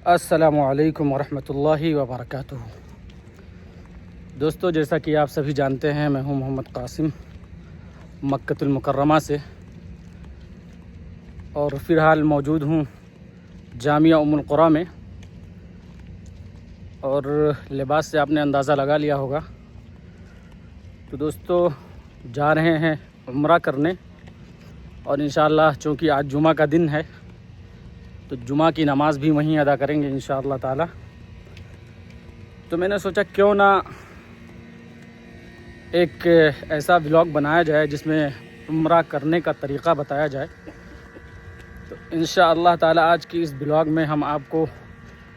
السلام علیکم ورحمۃ اللہ وبرکاتہ۔ دوستو، جیسا کہ آپ سبھی جانتے ہیں، میں ہوں محمد قاسم مکۃ المکرمہ سے، اور فی الحال موجود ہوں جامعہ ام القریٰ میں، اور لباس سے آپ نے اندازہ لگا لیا ہوگا۔ تو دوستو، جا رہے ہیں عمرہ کرنے، اور انشاءاللہ چونکہ آج جمعہ کا دن ہے تو جمعہ کی نماز بھی وہیں ادا کریں گے انشاءاللہ تعالی۔ تو میں نے سوچا کیوں نہ ایک ایسا ولاگ بنایا جائے جس میں عمرہ کرنے کا طریقہ بتایا جائے۔ تو انشاءاللہ تعالی آج کی اس ولاگ میں ہم آپ کو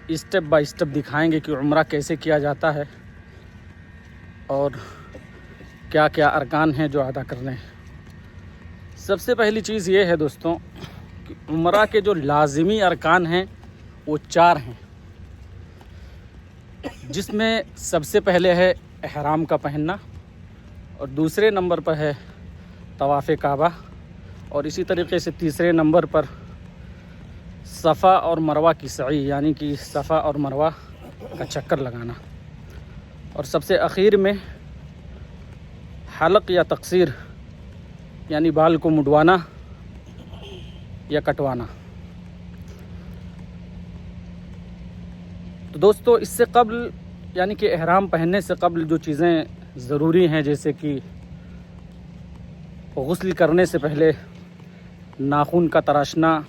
اسٹیپ بائی اسٹیپ دکھائیں گے کہ عمرہ کیسے کیا جاتا ہے اور کیا کیا ارکان ہیں جو ادا کرنے ہیں۔ سب سے پہلی چیز یہ ہے دوستوں کہ عمرہ کے جو لازمی ارکان ہیں وہ 4 ہیں، جس میں سب سے پہلے ہے احرام کا پہننا، اور دوسرے نمبر پر ہے طواف کعبہ، اور اسی طریقے سے تیسرے نمبر پر صفا اور مروہ کی سعی، یعنی کہ صفا اور مروہ کا چکر لگانا، اور سب سے اخیر میں حلق یا تقصیر، یعنی بال کو مڈوانا یا کٹوانا۔ تو دوستو، اس سے قبل یعنی کہ احرام پہننے سے قبل جو چیزیں ضروری ہیں، جیسے کہ غسل کرنے سے پہلے ناخن کا تراشنا،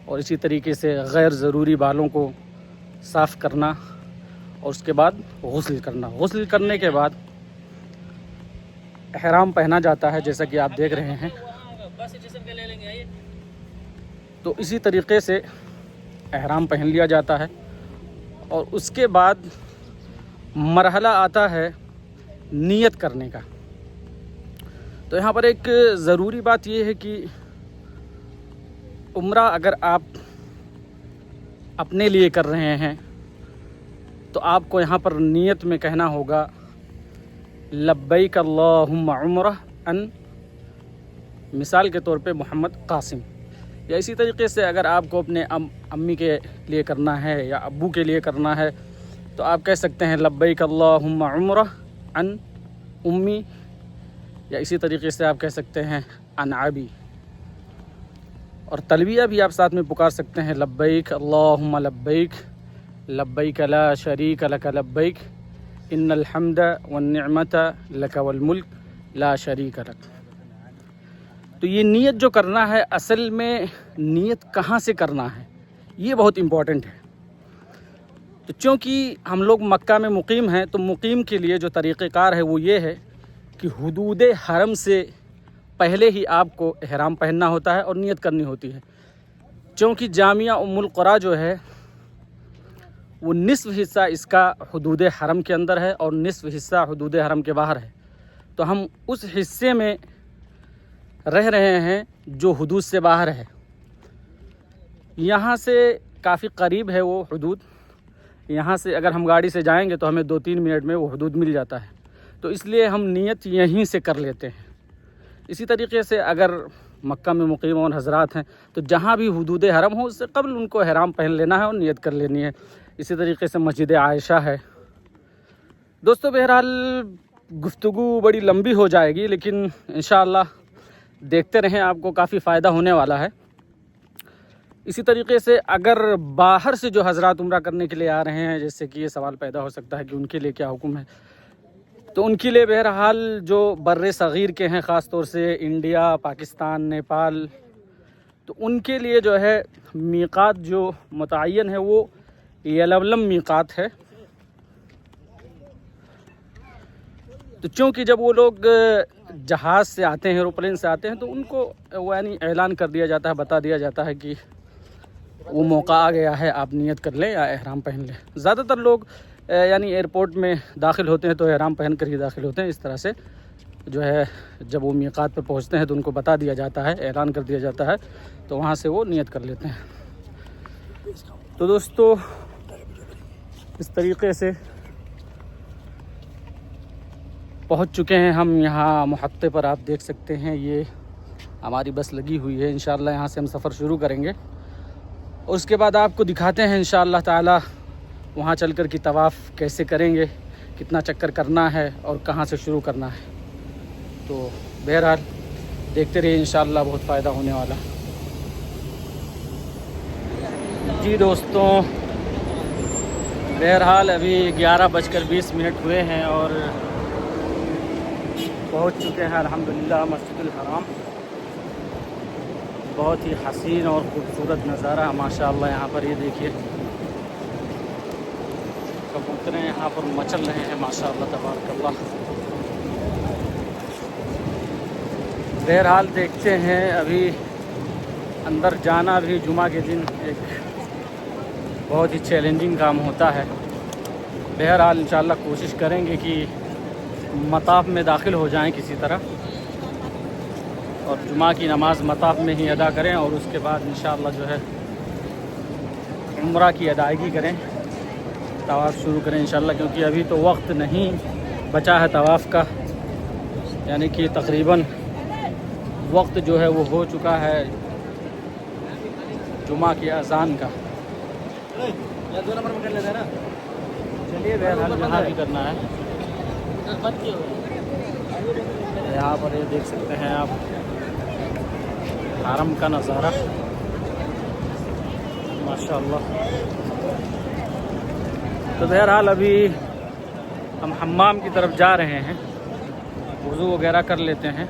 اور اسی طریقے سے غیر ضروری بالوں کو صاف کرنا، اور اس کے بعد غسل کرنا۔ غسل کرنے کے بعد احرام پہنا جاتا ہے، جیسا کہ آپ دیکھ رہے ہیں۔ تو اسی طریقے سے احرام پہن لیا جاتا ہے، اور اس کے بعد مرحلہ آتا ہے نیت کرنے کا۔ تو یہاں پر ایک ضروری بات یہ ہے کہ عمرہ اگر آپ اپنے لیے کر رہے ہیں تو آپ کو یہاں پر نیت میں کہنا ہوگا لبیک اللہم عمرہ ان، مثال کے طور پہ محمد قاسم، یا اسی طریقے سے اگر آپ کو اپنے امی کے لیے کرنا ہے یا ابو کے لیے کرنا ہے تو آپ کہہ سکتے ہیں لبیک اللہم عمرہ ان امی، یا اسی طریقے سے آپ کہہ سکتے ہیں ان ابی، اور تلبیہ بھی آپ ساتھ میں پکار سکتے ہیں لبیک اللہم لبیک لبیک لا شریک لک لبیک ان الحمد والنعمت لک والملک لا شریک لک۔ تو یہ نیت جو کرنا ہے، اصل میں نیت کہاں سے کرنا ہے یہ بہت امپورٹنٹ ہے۔ تو چونکہ ہم لوگ مکہ میں مقیم ہیں تو مقیم کے لیے جو طریقہ کار ہے وہ یہ ہے کہ حدود حرم سے پہلے ہی آپ کو احرام پہننا ہوتا ہے اور نیت کرنی ہوتی ہے۔ چونکہ جامعہ ام القریٰ جو ہے وہ نصف حصہ اس کا حدود حرم کے اندر ہے اور نصف حصہ حدود حرم کے باہر ہے، تو ہم اس حصے میں رہ رہے ہیں جو حدود سے باہر ہے۔ یہاں سے کافی قریب ہے وہ حدود، یہاں سے اگر ہم گاڑی سے جائیں گے تو ہمیں 2-3 منٹ میں وہ حدود مل جاتا ہے، تو اس لیے ہم نیت یہیں سے کر لیتے ہیں۔ اسی طریقے سے اگر مکہ میں مقیم اور حضرات ہیں تو جہاں بھی حدود حرم ہو اس سے قبل ان کو احرام پہن لینا ہے اور نیت کر لینی ہے۔ اسی طریقے سے مسجد عائشہ ہے۔ دوستو، بہرحال گفتگو بڑی لمبی ہو جائے گی، لیکن انشاءاللہ دیکھتے رہیں، آپ کو کافی فائدہ ہونے والا ہے۔ اسی طریقے سے اگر باہر سے جو حضرات عمرہ کرنے کے لیے آ رہے ہیں، جیسے کہ یہ سوال پیدا ہو سکتا ہے کہ ان کے لیے کیا حکم ہے، تو ان کے لیے بہرحال جو بر صغیر کے ہیں، خاص طور سے انڈیا، پاکستان، نیپال، تو ان کے لیے جو ہے میقات جو متعین ہے وہ یلملم میقات ہے۔ تو چونکہ جب وہ لوگ جہاز سے آتے ہیں، ایروپلین سے آتے ہیں، تو ان کو وہ یعنی اعلان کر دیا جاتا ہے، بتا دیا جاتا ہے کہ وہ موقع آ گیا ہے، آپ نیت کر لیں یا احرام پہن لیں۔ زیادہ تر لوگ یعنی ایئرپورٹ میں داخل ہوتے ہیں تو احرام پہن کر ہی داخل ہوتے ہیں۔ اس طرح سے جو ہے جب وہ میقات پہ پہنچتے ہیں تو ان کو بتا دیا جاتا ہے، اعلان کر دیا جاتا ہے، تو وہاں سے وہ نیت کر لیتے ہیں۔ تو دوستو، اس طریقے سے پہنچ چکے ہیں ہم یہاں محطے پر، آپ دیکھ سکتے ہیں یہ ہماری بس لگی ہوئی ہے۔ انشاءاللہ یہاں سے ہم سفر شروع کریں گے، اس کے بعد آپ کو دکھاتے ہیں انشاءاللہ تعالی وہاں چل کر کہ طواف کیسے کریں گے، کتنا چکر کرنا ہے اور کہاں سے شروع کرنا ہے. تو بہرحال دیکھتے رہیے، انشاءاللہ بہت فائدہ ہونے والا. جی دوستوں، بہرحال ابھی 11:20 ہوئے ہیں اور پہنچ چکے ہیں الحمدللہ مسجد الحرام. بہت ہی حسین اور خوبصورت نظارہ ماشاءاللہ. یہاں پر یہ دیکھیے کبوتریں یہاں پر مچل رہے ہیں ماشاءاللہ تبارک اللہ. بہرحال دیکھتے ہیں، ابھی اندر جانا بھی جمعہ کے دن ایک بہت ہی چیلنجنگ کام ہوتا ہے. بہرحال انشاءاللہ کوشش کریں گے کہ مطاف میں داخل ہو جائیں کسی طرح اور جمعہ کی نماز مطاف میں ہی ادا کریں اور اس کے بعد انشاءاللہ جو ہے عمرہ کی ادائیگی کریں، طواف شروع کریں انشاءاللہ. کیونکہ ابھی تو وقت نہیں بچا ہے طواف کا، یعنی کہ تقریباً وقت جو ہے وہ ہو چکا ہے جمعہ کی اذان کا. چلیے بہرحال یہاں بھی کرنا ہے. یہاں پر یہ دیکھ سکتے ہیں آپ حرم کا نظارہ ماشاءاللہ. تو بہرحال ابھی ہم حمام کی طرف جا رہے ہیں، وضو وغیرہ کر لیتے ہیں.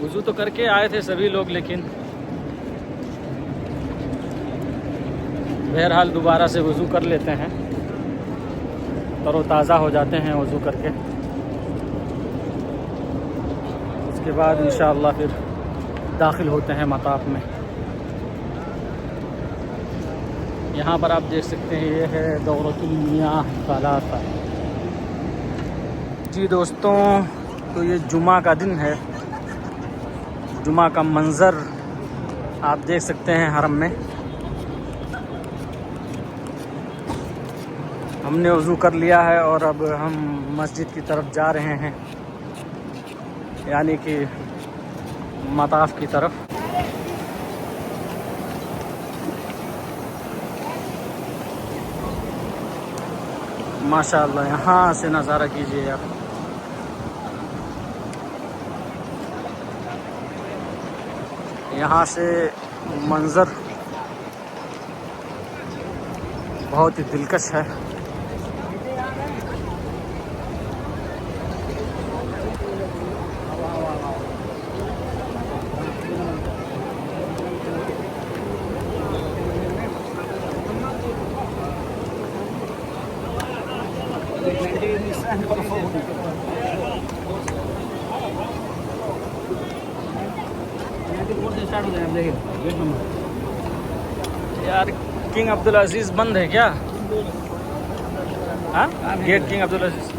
وضو تو کر کے آئے تھے سبھی لوگ، لیکن بہرحال دوبارہ سے وضو کر لیتے ہیں، تر و تازہ ہو جاتے ہیں وضو کر کے. اس کے بعد انشاءاللہ پھر داخل ہوتے ہیں مطاف میں. یہاں پر آپ دیکھ سکتے ہیں یہ ہے دورۃ المیاہ ثلاثہ. جی دوستوں، تو یہ جمعہ کا دن ہے. جمعہ کا منظر آپ دیکھ سکتے ہیں حرم میں. ہم نے وضو کر لیا ہے اور اب ہم مسجد کی طرف جا رہے ہیں، یعنی کہ مطاف کی طرف. ماشاءاللہ یہاں سے نظارہ کیجیے آپ. یہاں سے منظر بہت ہی دلکش ہے. یار کنگ عبدالعزیز بند ہے کیا؟ ہاں گیٹ کنگ عبدالعزیز.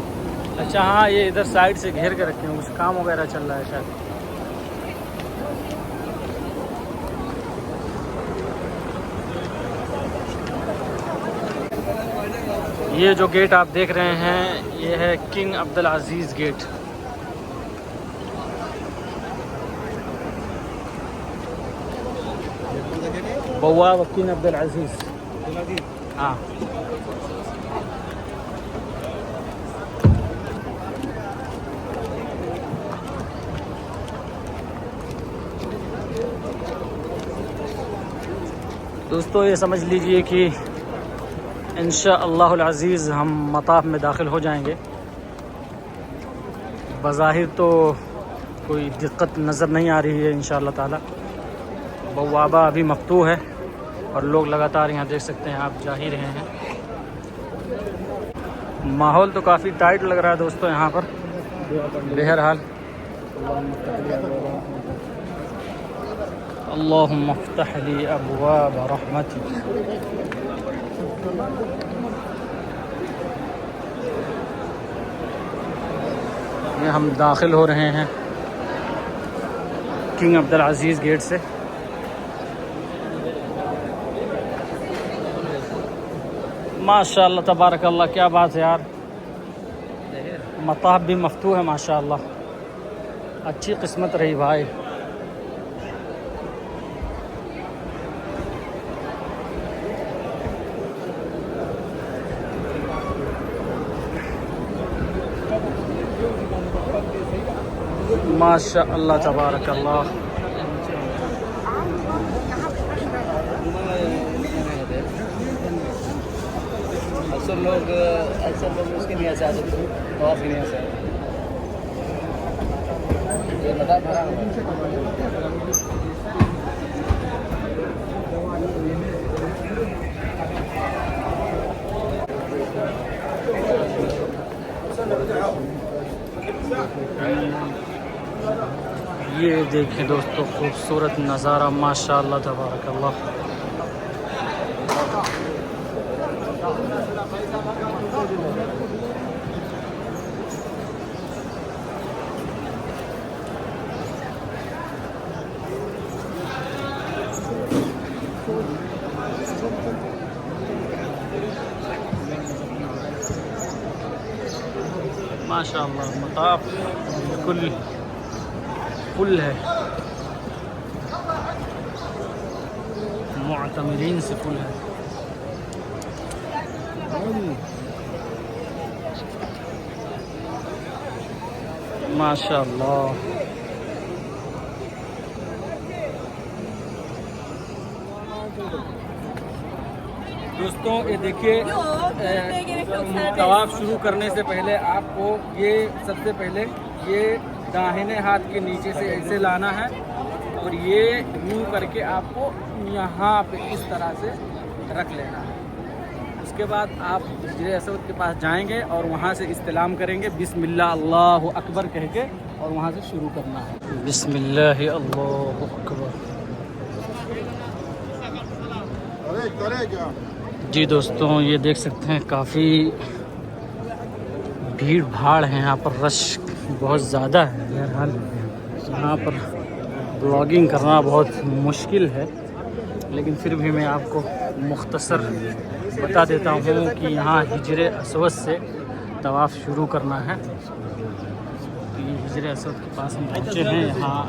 اچھا ہاں، یہ ادھر سائڈ سے گھیر کے رکھے ہیں، کچھ کام وغیرہ چل رہا ہے شاید. یہ جو گیٹ آپ دیکھ رہے ہیں یہ ہے کنگ عبدالعزیز گیٹ. بوابہ کنگ عبدالعزیز. ہاں دوستو، یہ سمجھ لیجئے کہ انشاءاللہ العزیز ہم مطاف میں داخل ہو جائیں گے. بظاہر تو کوئی دقت نظر نہیں آ رہی ہے انشاءاللہ تعالی. بوابہ ابھی مفتوح ہے اور لوگ لگاتار یہاں دیکھ سکتے ہیں آپ جا ہی رہے ہیں. ماحول تو کافی ٹائٹ لگ رہا ہے دوستو یہاں پر. بہرحال اللہم افتح لی ابواب رحمتک. یہ ہم داخل ہو رہے ہیں کنگ عبدالعزیز گیٹ سے. ماشاءاللہ تبارک اللہ، کیا بات ہے یار، مطاف بھی مفتوح ہے ماشاءاللہ. اچھی قسمت رہی بھائی. ماشاء اللہ تبارک اللہ. اکثر لوگ اس کے نیت سے آتے تھے طواف کی نیت سے یہ بتا بھرا یہ دیکھیں دوستو خوبصورت نظارہ ماشاء اللہ تبارک اللہ. ماشاء اللہ مطاف بالکل فل ہے, معتمرین سے فل ہے. ماشاء اللہ. دوستوں یہ دیکھیے طواف شروع کرنے سے پہلے آپ کو یہ سب سے پہلے یہ داہنے ہاتھ کے نیچے سے ایسے لانا ہے اور یہ یوں کر کے آپ کو یہاں پہ اس طرح سے رکھ لینا ہے. اس کے بعد آپ حجر اسود کے پاس جائیں گے اور وہاں سے استلام کریں گے بسم اللہ اللہ اکبر کہہ کے اور وہاں سے شروع کرنا ہے. بسم اللہ اللہ اکبر. جی دوستوں یہ دیکھ سکتے ہیں کافی بھیڑ بھاڑ ہے یہاں پر, رش بہت زیادہ ہے. بہرحال یہاں پر بلاگنگ کرنا بہت مشکل ہے, لیکن پھر بھی میں آپ کو مختصر بتا دیتا ہوں کہ یہاں حجر اسود سے طواف شروع کرنا ہے. تو یہ حجر اسود کے پاس ہم پہنچے ہیں. یہاں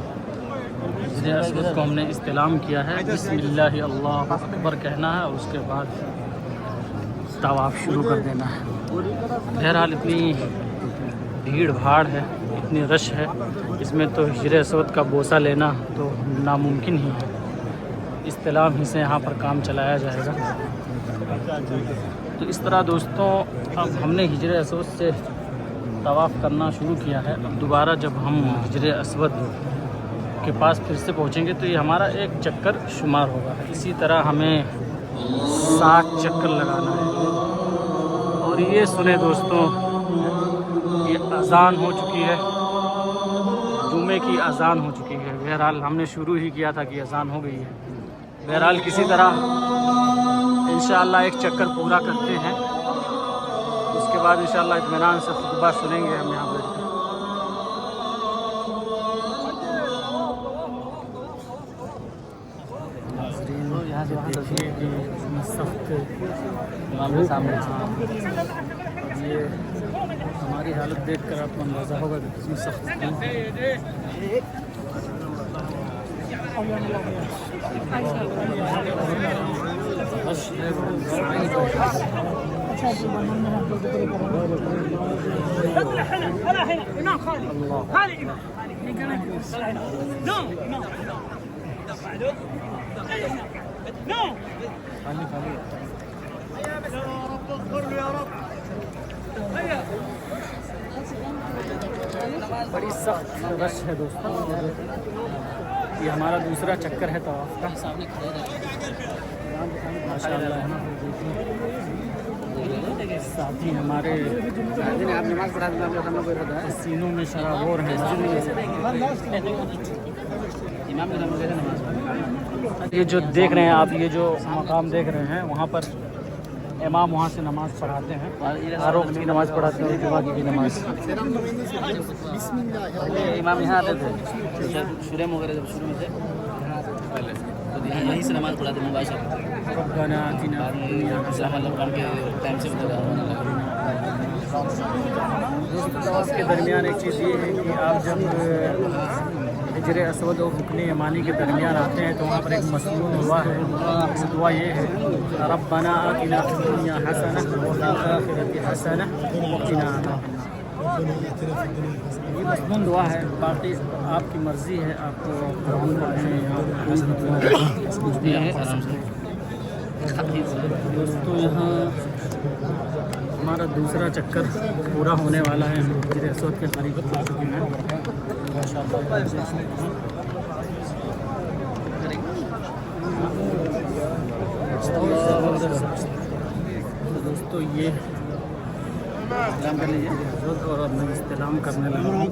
حجر اسود کو ہم نے استلام کیا ہے, بسم اللہ اللہ اکبر کہنا ہے اور اس کے بعد طواف شروع کر دینا ہے. بہرحال اتنی بھیڑ بھاڑ ہے, اتنی رش ہے, اس میں تو حجر اسود کا بوسہ لینا تو ناممکن ہی ہے. استلام ہی سے یہاں پر کام چلایا جائے گا. تو اس طرح دوستوں اب ہم نے حجر اسود سے طواف کرنا شروع کیا ہے. اب دوبارہ جب ہم حجر اسود کے پاس پھر سے پہنچیں گے تو یہ ہمارا ایک چکر شمار ہوگا. اسی طرح ہمیں 7 چکر لگانا ہے. اور یہ سنیں دوستوں یہ اذان ہو چکی ہے, جمعے کی اذان ہو چکی ہے. بہرحال ہم نے شروع ہی کیا تھا کہ اذان ہو گئی ہے. بہرحال کسی طرح انشاءاللہ ایک چکر پورا کرتے ہیں, اس کے بعد انشاءاللہ اطمینان سے خطبہ سنیں گے ہم یہاں بیٹھ کر. دیکھیے کہ سخت سامنے یہ ہماری حالت دیکھ کر آپ کو اندازہ ہوگا کہ کتنی سخت ہے. بڑی سخت رش ہے دوستوں. یہ ہمارا دوسرا چکر ہے طواف کا. ماشاء اللہ ساتھی ہمارے سینوں میں شرابور ہیں. یہ جو دیکھ رہے ہیں آپ, یہ جو مقام دیکھ رہے ہیں, وہاں پر امام وہاں سے نماز پڑھاتے ہیں. ہر وقت کی نماز پڑھاتے ہیں, جمعہ کی بھی نماز. امام یہاں آتے تھے شروع وغیرہ جب شروع میں تھے پہلے تو یہیں سے نماز پڑھاتے مباشر. ربنا آتنا کے ٹائم سے طواف کے درمیان ایک چیز یہ ہے کہ آپ جب حجر اسود اور رکن یمانی کے درمیان آتے ہیں تو وہاں پر ایک مصنون دعا ہے. دعا یہ ہے ربنا آتنا فی الدنیا حسنہ وفی الآخرۃ حسنہ وقنا عذاب النار. یہ مضمون دعا ہے، باقی آپ کی مرضی ہے، آپ کو قرآن پڑھیں یا کوئی بھی دعا کچھ بھی آپ آرام سے دوستوں یہاں ہمارا دوسرا چکر پورا ہونے والا ہے، ہم حجر اسود کے قریب پہنچ چکے ہیں دوستوں یہ سلام کر لیجیے. اور اب میں استلام کرنے لگا ہوں.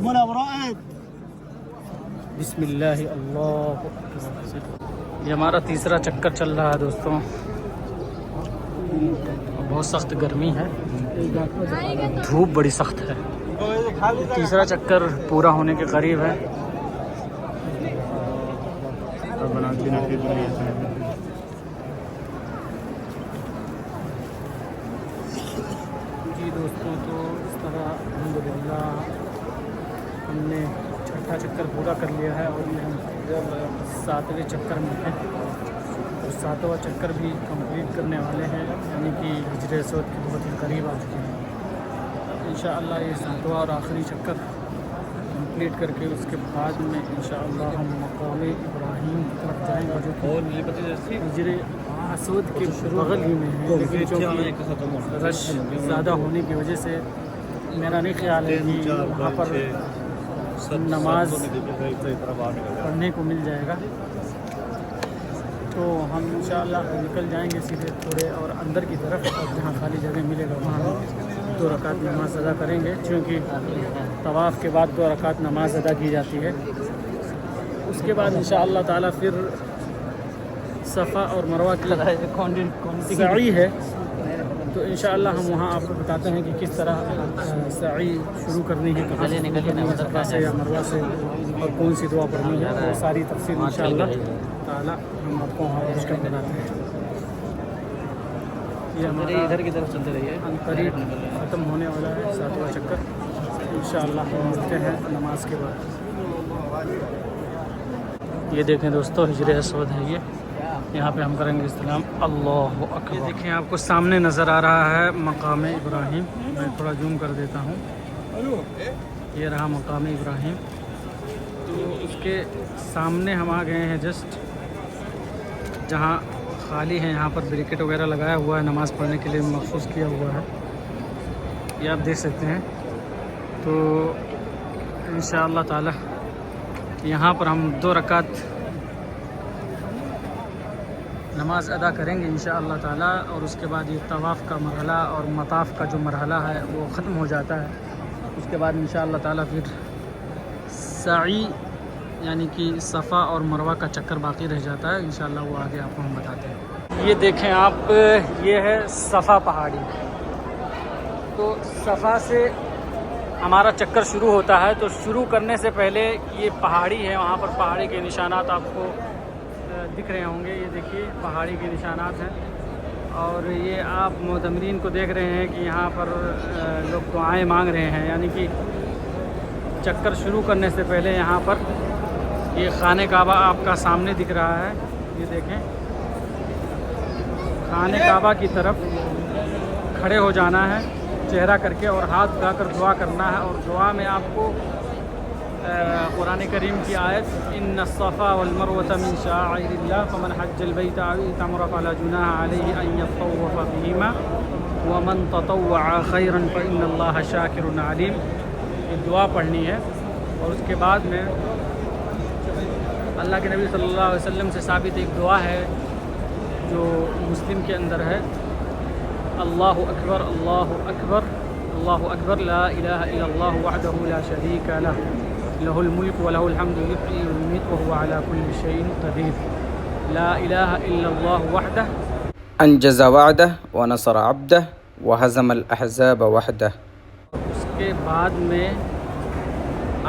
بسم اللہ اللہ اکبر. یہ ہمارا تیسرا چکر چل رہا ہے دوستوں. بہت سخت گرمی ہے، دھوپ بڑی سخت ہے. تیسرا چکر پورا ہونے کے قریب ہے. جی دوستوں، تو اس طرح الحمدللہ ہم نے چھٹا چکر پورا کر لیا ہے اور یہ ہم 7ویں چکر میں ہیں اور 7واں چکر بھی کمپلیٹ کرنے والے ہیں، یعنی کہ حجر اسود کے بہت ہی قریب آ چکے ہیں. انشاءاللہ یہ 7واں اور آخری چکر کمپلیٹ کر کے اس کے بعد میں انشاءاللہ ہم مقام ابراہیم کی طرف جائیں گے، جو کہ حجر اسود کے بغل ہی میں ہے، لیکن چونکہ رش زیادہ ہونے کی وجہ سے میرا نہیں خیال ہے کہ وہاں پر نماز پڑھنے کو مل جائے گا. تو ہم انشاءاللہ نکل جائیں گے سیدھے تھوڑے اور اندر کی طرف، اور جہاں خالی جگہ ملے گا وہاں ہم 2 رکعت نماز ادا کریں گے، چونکہ طواف کے بعد 2 رکعت نماز ادا کی جاتی ہے. اس کے بعد انشاءاللہ تعالیٰ پھر صفا اور مروہ کی سعی ہے، تو انشاءاللہ ہم وہاں آپ کو بتاتے ہیں کہ کس طرح سعی شروع کرنی ہے، کہاں سے کرنی ہے، صفا سے یا مروہ سے، اور کون سی دعا پڑھنی ہے. وہ ساری تفصیل انشاءاللہ تعالیٰ ہم آپ کو وہاں پہنچ کر بتاتے ہیں. یہ ہمارے ادھر کی طرف چلتے رہیے. قریب ختم ہونے والا ہے 7واں چکر. انشاءاللہ ہم ملتے ہیں نماز کے بعد. یہ دیکھیں دوستو حجر اسود ہے، یہاں پہ ہم کریں گے استلام. اللہ اکبر. یہ دیکھیں آپ کو سامنے نظر آ رہا ہے مقام ابراہیم. میں تھوڑا زوم کر دیتا ہوں. یہ رہا مقام ابراہیم. تو اس کے سامنے ہم آ گئے ہیں جسٹ جہاں خالی ہے. یہاں پر بریکٹ وغیرہ لگایا ہوا ہے، نماز پڑھنے کے لیے مخصوص کیا ہوا ہے. یہ آپ دیکھ سکتے ہیں. تو انشاءاللہ تعالی یہاں پر ہم 2 رکعت نماز ادا کریں گے انشاءاللہ تعالی، اور اس کے بعد یہ طواف کا مرحلہ اور مطاف کا جو مرحلہ ہے وہ ختم ہو جاتا ہے. اس کے بعد انشاءاللہ تعالی پھر سعی یعنی کہ صفا اور مروہ کا چکر باقی رہ جاتا ہے. انشاءاللہ وہ آگے آپ کو ہم بتاتے ہیں. یہ دیکھیں آپ، یہ ہے صفا پہاڑی. تو صفا سے ہمارا چکر شروع ہوتا ہے. تو شروع کرنے سے پہلے یہ پہاڑی ہے، وہاں پر پہاڑی کے نشانات آپ کو دکھ رہے ہوں گے. یہ دیکھیے پہاڑی کے نشانات ہیں، اور یہ آپ معتمرین کو دیکھ رہے ہیں کہ یہاں پر لوگ دعائیں مانگ رہے ہیں. یعنی کہ چکر شروع کرنے سے پہلے یہاں پر یہ خانہ کعبہ آپ کا سامنے دکھ رہا ہے. یہ دیکھیں خانہ کعبہ کی طرف کھڑے ہو جانا ہے چہرہ کر کے، اور ہاتھ اٹھا کر دعا کرنا ہے. اور دعا میں آپ کو قرآن کریم کی آیت ان الصفا والمروة من شعائر اللہ فمن حج البیت او اعتمر فلا جناح علیہ ان یطوف بہما ومن تطوع خیرا فإن اللہ شاکر علیم. یہ دعا پڑھنی ہے. اور اس کے بعد میں اللہ کے نبی صلی اللہ علیہ وسلم سے ثابت ایک دعا ہے جو مسلم کے اندر ہے. اللہ اکبر اللہ اکبر اللہ اکبر لا الہ الا اللہ وحدہ لا شریک لہ لہ الملک ولہ الحمد یحیی ویمیت وہو علی کل شیء قدیر. لا الہ الا اللہ وحدہ انجز وعدہ ونصر عبدہ وہزم الاحزاب وحدہ. اس کے بعد میں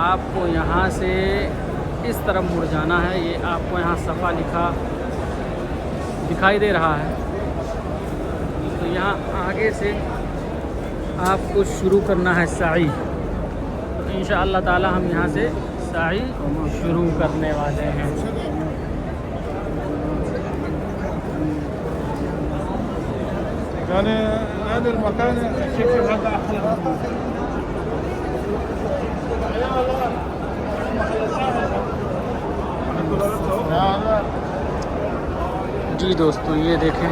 آپ کو یہاں سے اس طرف مڑ جانا ہے. یہ آپ کو یہاں صفا لکھا دکھائی دے رہا ہے. تو یہاں آگے سے آپ کو شروع کرنا ہے سعی. تو انشاءاللہ تعالی ہم یہاں سے سعی شروع کرنے والے ہیں. يعني هذا المكان شكل هذا أحلى. جی دوستو یہ دیکھیں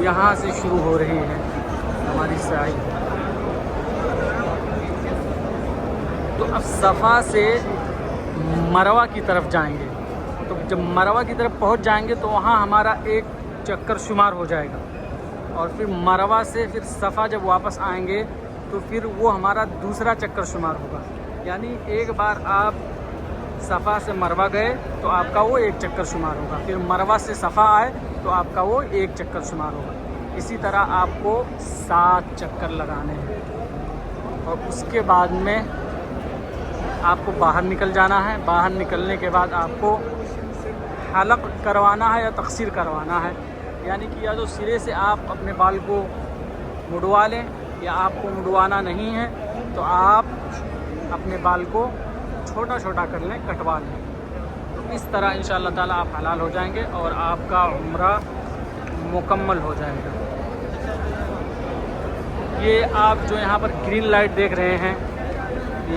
یہاں سے شروع ہو رہی ہے ہماری سعی. تو اب صفا سے مروہ کی طرف جائیں گے. تو جب مروہ کی طرف پہنچ جائیں گے تو وہاں ہمارا ایک چکر شمار ہو جائے گا, اور پھر مروہ سے پھر صفا جب واپس آئیں گے تو پھر وہ ہمارا دوسرا چکر شمار ہوگا. یعنی ایک بار آپ صفا سے مروہ گئے تو آپ کا وہ ایک چکر شمار ہوگا, پھر مروہ سے صفا آئے تو آپ کا وہ ایک چکر شمار ہوگا. اسی طرح آپ کو 7 چکر لگانے ہیں, اور اس کے بعد میں آپ کو باہر نکل جانا ہے. باہر نکلنے کے بعد آپ کو حلق کروانا ہے یا تقصیر کروانا ہے, یعنی کہ یا تو سرے سے آپ اپنے بال کو مڑوا لیں, یا آپ کو مڑوانا نہیں ہے تو آپ اپنے بال کو چھوٹا چھوٹا کر لیں, کٹوا لیں. تو اس طرح انشاءاللہ تعالیٰ آپ حلال ہو جائیں گے اور آپ کا عمرہ مکمل ہو جائے گا. یہ آپ جو یہاں پر گرین لائٹ دیکھ رہے ہیں,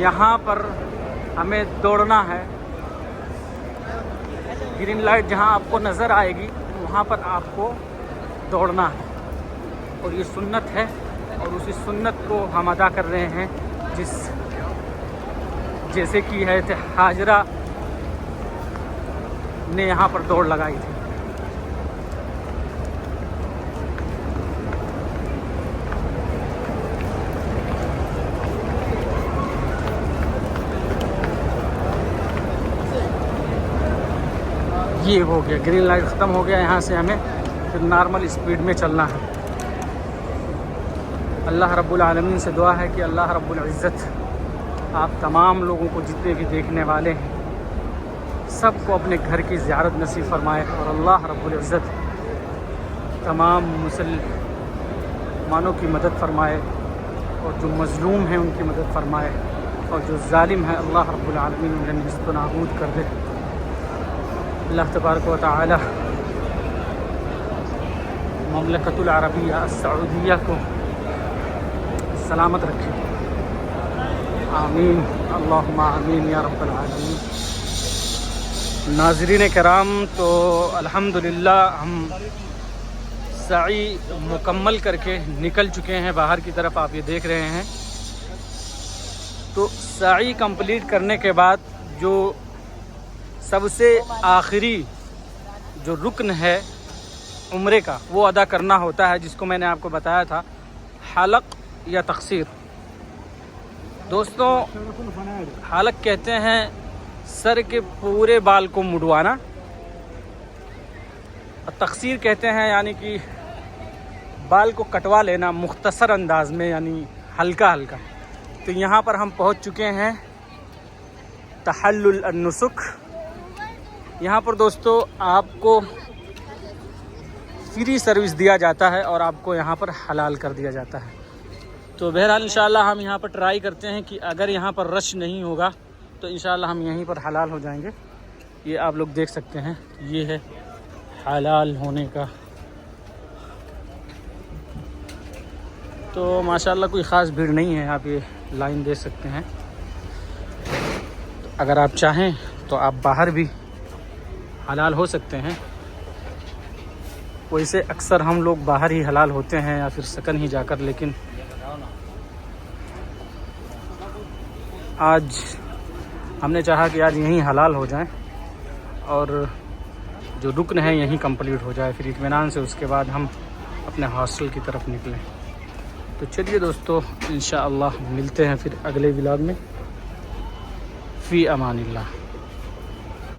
یہاں پر ہمیں دوڑنا ہے. گرین لائٹ جہاں آپ کو نظر آئے گی وہاں پر آپ کو دوڑنا ہے, اور یہ سنت ہے, اور اسی سنت کو ہم ادا کر رہے ہیں جیسے کہ ہے حاجرہ نے یہاں پر دوڑ لگائی تھی. یہ ہو گیا, گرین لائٹ ختم ہو گیا, یہاں سے ہمیں پھر نارمل اسپیڈ میں چلنا ہے. اللہ رب العالمین سے دعا ہے کہ اللہ رب العزت آپ تمام لوگوں کو جتنے بھی دیکھنے والے ہیں سب کو اپنے گھر کی زیارت نصیب فرمائے, اور اللہ رب العزت تمام مسلمانوں کی مدد فرمائے, اور جو مظلوم ہیں ان کی مدد فرمائے, اور جو ظالم ہیں اللہ رب العالمین انہیں نیست و نابود کر دے. اللہ تبارک و تعالی مملکت العربیہ السعودیہ کو سلامت رکھے, آمین اللہم آمین یا رب العالمین. ناظرین کرام, تو الحمدللہ ہم سعی مکمل کر کے نکل چکے ہیں باہر کی طرف, آپ یہ دیکھ رہے ہیں. تو سعی کمپلیٹ کرنے کے بعد جو سب سے آخری جو رکن ہے عمرے کا وہ ادا کرنا ہوتا ہے, جس کو میں نے آپ کو بتایا تھا, حلق یا تقصیر. دوستوں حلق کہتے ہیں سر کے پورے بال کو مڈوانا, اور تقصیر کہتے ہیں یعنی کہ بال کو کٹوا لینا مختصر انداز میں, یعنی ہلکا ہلکا. تو یہاں پر ہم پہنچ چکے ہیں تحلل النسک. یہاں پر دوستو آپ کو فری سروس دیا جاتا ہے اور آپ کو یہاں پر حلال کر دیا جاتا ہے. تو بہرحال انشاءاللہ ہم یہاں پر ٹرائی کرتے ہیں کہ اگر یہاں پر رش نہیں ہوگا تو انشاءاللہ ہم یہیں پر حلال ہو جائیں گے. یہ آپ لوگ دیکھ سکتے ہیں, یہ ہے حلال ہونے کا. تو ماشاءاللہ کوئی خاص بھیڑ نہیں ہے, آپ یہ لائن دیکھ سکتے ہیں. اگر آپ چاہیں تو آپ باہر بھی حلال ہو سکتے ہیں. ویسے اکثر ہم لوگ باہر ہی حلال ہوتے ہیں یا پھر سکن ہی جا کر, لیکن آج ہم نے چاہا کہ آج یہیں حلال ہو جائیں اور جو رکن ہے یہیں کمپلیٹ ہو جائے, پھر اطمینان سے اس کے بعد ہم اپنے ہاسٹل کی طرف نکلیں. تو چلیے دوستو انشاءاللہ ملتے ہیں پھر اگلے ولاگ میں. فی امان اللہ.